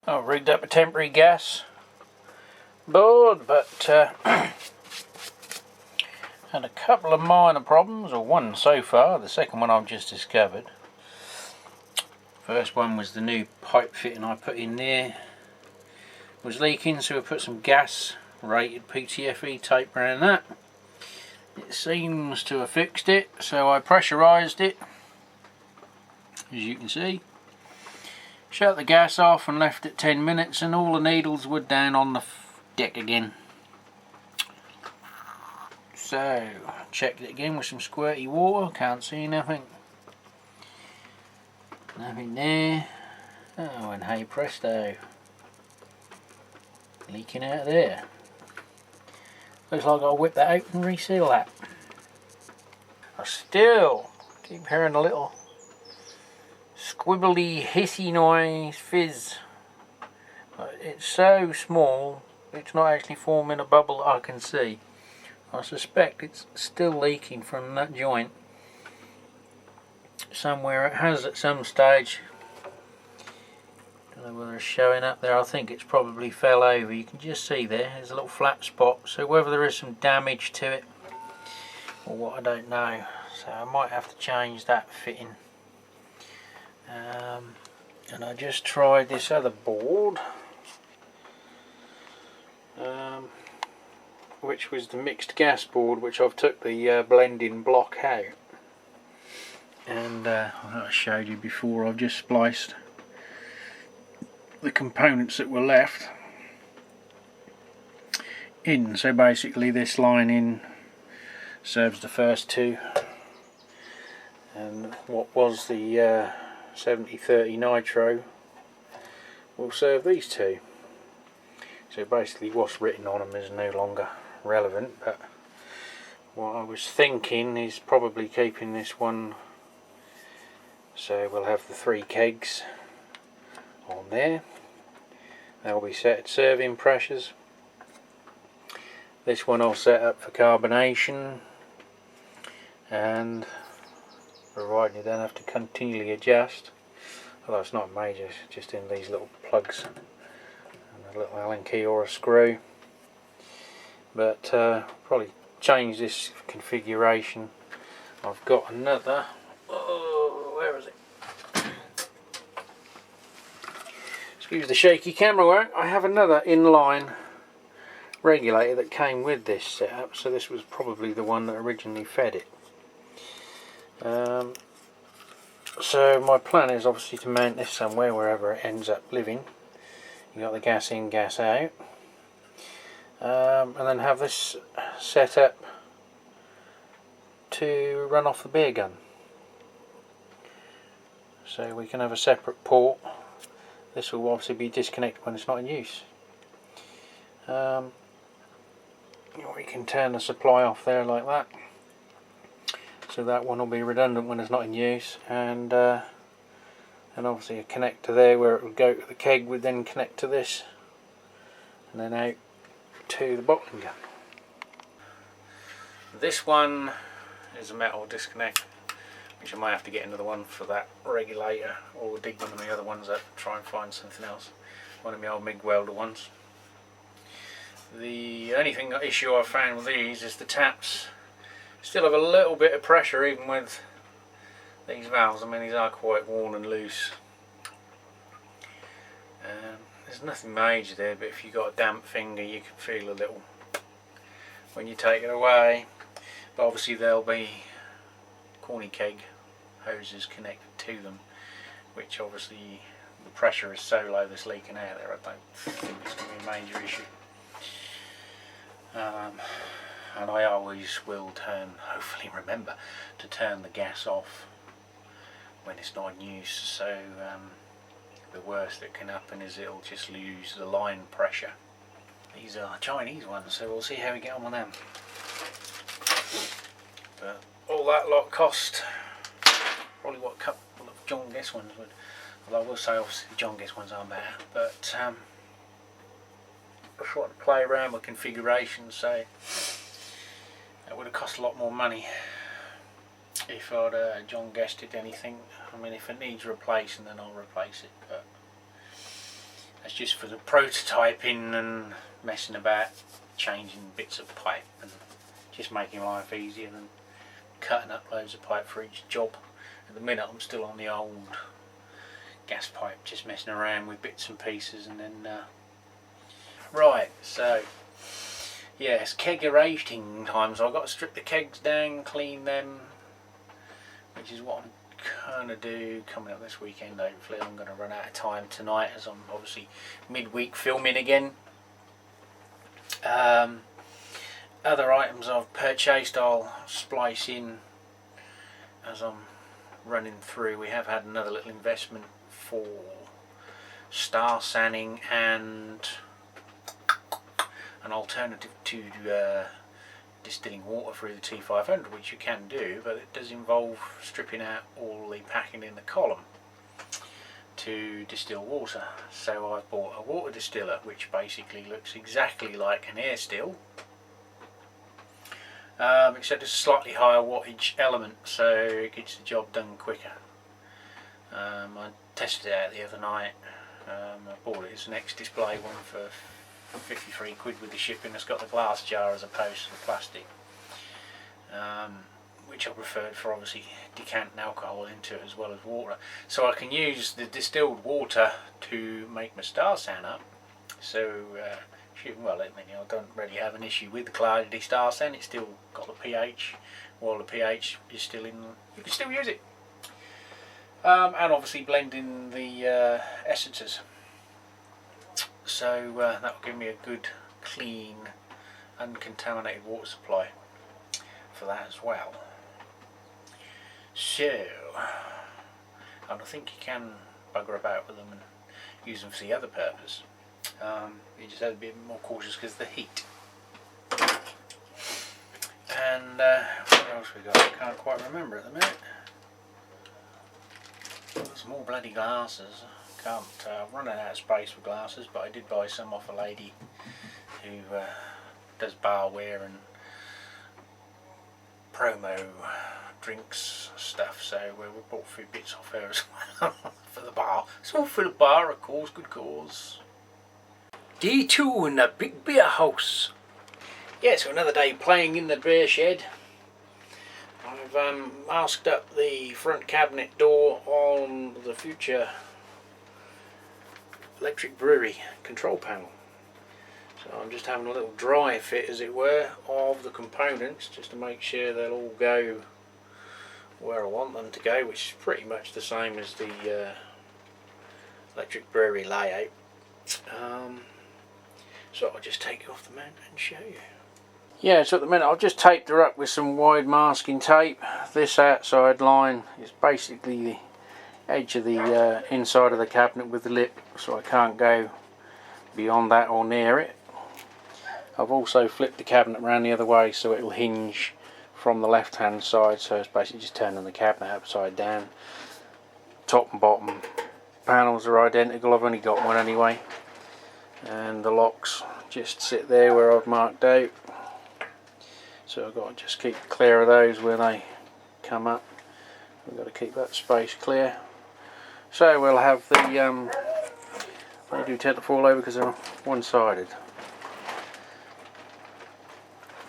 I've rigged up a temporary gas board, but had a couple of minor problems, or one so far. The second one I've just discovered. First one was the new pipe fitting I put in there was leaking, so we put some gas rated PTFE tape around that. It seems to have fixed it, so I pressurised it, as you can see. Shut the gas off and left it 10 minutes, and all the needles were down on the deck again. So checked it again with some squirty water, can't see nothing. Nothing there. Oh, and hey presto, leaking out of there. Looks like I'll whip that out and reseal that. I still keep hearing a little squibbly hissy noise, fizz. But it's so small, it's not actually forming a bubble that I can see. I suspect it's still leaking from that joint. Somewhere it has at some stage. Don't know whether it's showing up there. I think it's probably fell over. You can just see there's a little flat spot. So whether there is some damage to it or what, I don't know. So I might have to change that fitting. And I just tried this other board, which was the mixed gas board, which I've took the blending block out. And I showed you before, I've just spliced the components that were left in. So basically this line in serves the first two, and what was the 70/30 nitro will serve these two. So basically what's written on them is no longer relevant, but what I was thinking is probably keeping this one, so we'll have the 3 kegs on there. They'll be set at serving pressures. This one I'll set up for carbonation, and provided you don't have to continually adjust, although it's not major, it's just in these little plugs and a little Allen key or a screw. But probably change this configuration. I've got another, where is it? Excuse the shaky camera work. I have another inline regulator that came with this setup, so this was probably the one that originally fed it. So my plan is obviously to mount this somewhere, wherever it ends up living. You got the gas in, gas out, and then have this set up to run off the beer gun. So we can have a separate port. This will obviously be disconnected when it's not in use. We can turn the supply off there like that, so that one will be redundant when it's not in use, and obviously a connector there where it would go to the keg would then connect to this, and then out to the bottling gun. This one is a metal disconnect, which I might have to get another one for that regulator, or dig one of the other ones up, try and find something else, one of my old MIG welder ones. The only issue I've found with these is the taps still have a little bit of pressure even with these valves. I mean, these are quite worn and loose. There's nothing major there, but if you've got a damp finger you can feel a little when you take it away. But obviously there'll be corny keg hoses connected to them, which obviously the pressure is so low that's leaking out there, I don't think it's going to be a major issue. And I always will hopefully remember to turn the gas off when it's not in use, so the worst that can happen is it'll just lose the line pressure. These are Chinese ones, so we'll see how we get on with them. But all that lot cost probably what a couple of John Guest ones would, although I will say obviously the John Guest ones are better, but I thought to play around with configurations, so it would have cost a lot more money if I'd John Guested anything. I mean, if it needs replacing then I'll replace it, but That's just for the prototyping and messing about, changing bits of pipe and just making life easier than cutting up loads of pipe for each job. At the minute I'm still on the old gas pipe, just messing around with bits and pieces, and then right, so yeah, it's kegerating time, so I've got to strip the kegs down, clean them, which is what I'm going to do coming up this weekend. Hopefully I'm going to run out of time tonight, as I'm obviously midweek filming again. Other items I've purchased I'll splice in as I'm running through. We have had another little investment for star sanding and an alternative to distilling water through the T500, which you can do, but it does involve stripping out all the packing in the column to distill water. So I've bought a water distiller which basically looks exactly like an air still, except it's a slightly higher wattage element, so it gets the job done quicker. I tested it out the other night. I bought it as an ex-display one for 53 quid with the shipping. It's got the glass jar as opposed to the plastic, which I preferred for obviously decanting alcohol into it as well as water. So I can use the distilled water to make my star san up. So well, I mean, I don't really have an issue with the cloudy star san. It's still got the pH. While the pH is still in, you can still use it. And obviously blending the essences. So that will give me a good, clean, uncontaminated water supply for that as well. So, and I think you can bugger about with them and use them for the other purpose. You just have to be a bit more cautious because of the heat. And what else we got? I can't quite remember at the minute. Some more bloody glasses. Can't running out of space for glasses, but I did buy some off a lady who does barware and promo drinks stuff, so we bought a few bits off her as well for the bar. It's all for the bar, of course, good cause. D2 in the big beer house. Yeah, so another day playing in the beer shed. I've masked up the front cabinet door on the future electric brewery control panel. So I'm just having a little dry fit, as it were, of the components just to make sure they'll all go where I want them to go, which is pretty much the same as the electric brewery layout. So I'll just take it off the mount and show you. Yeah, so at the minute I've just taped her up with some wide masking tape. This outside line is basically the edge of the inside of the cabinet with the lip, so I can't go beyond that or near it. I've also flipped the cabinet around the other way so it'll hinge from the left hand side, so it's basically just turning the cabinet upside down. Top and bottom panels are identical, I've only got one anyway, and the locks just sit there where I've marked out, so I've got to just keep clear of those when they come up. We've got to keep that space clear. So we'll have the they do tend to fall over because they're one-sided.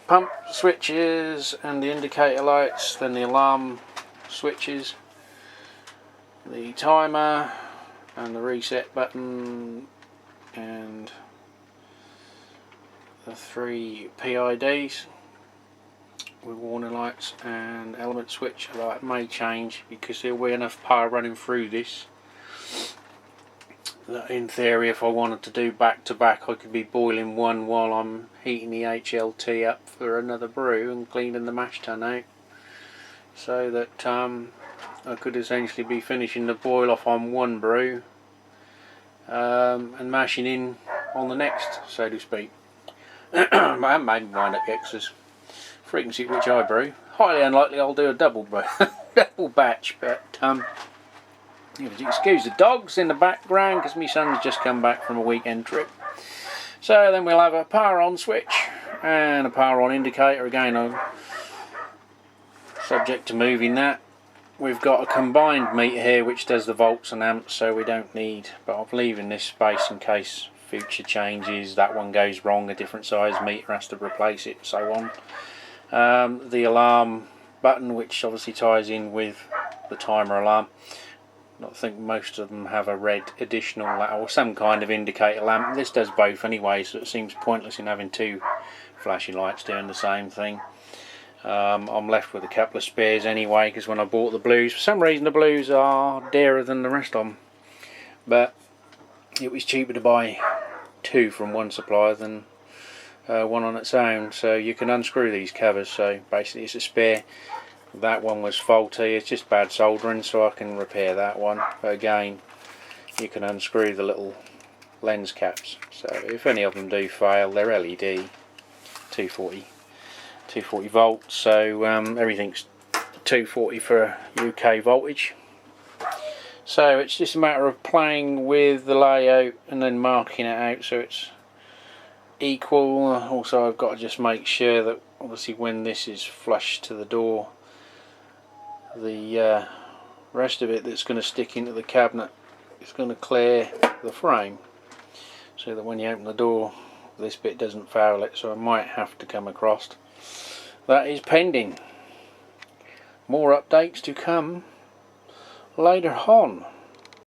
Pump switches and the indicator lights, then the alarm switches, the timer and the reset button, and the 3 PIDs with warning lights, and element switch light may change because there'll be enough power running through this that in theory if I wanted to do back to back I could be boiling one while I'm heating the HLT up for another brew and cleaning the mash tun out, so that I could essentially be finishing the boil off on one brew and mashing in on the next, so to speak. I haven't made my mind up yet because frequency at which I brew, highly unlikely I'll do a double batch, but you excuse the dogs in the background because my son's just come back from a weekend trip. So then we'll have a power on switch and a power on indicator, again I'm subject to moving that, we've got a combined meter here which does the volts and amps, so we don't need, but I'm leaving this space in case future changes, that one goes wrong, a different size meter has to replace it, so on. The alarm button, which obviously ties in with the timer alarm. I think most of them have a red additional or some kind of indicator lamp. This does both anyway, so it seems pointless in having two flashing lights doing the same thing. I'm left with a couple of spares anyway, because when I bought the blues, for some reason the blues are dearer than the rest of them, but it was cheaper to buy two from one supplier than one on its own. So you can unscrew these covers, so basically it's a spare. That one was faulty, it's just bad soldering, so I can repair that one. But again, you can unscrew the little lens caps, so if any of them do fail, they're LED 240 volts, so everything's 240 for UK voltage. So it's just a matter of playing with the layout and then marking it out so it's equal. Also I've got to just make sure that obviously when this is flush to the door, the rest of it that's going to stick into the cabinet is going to clear the frame, so that when you open the door this bit doesn't foul it. So I might have to come across. That is pending. More updates to come later on.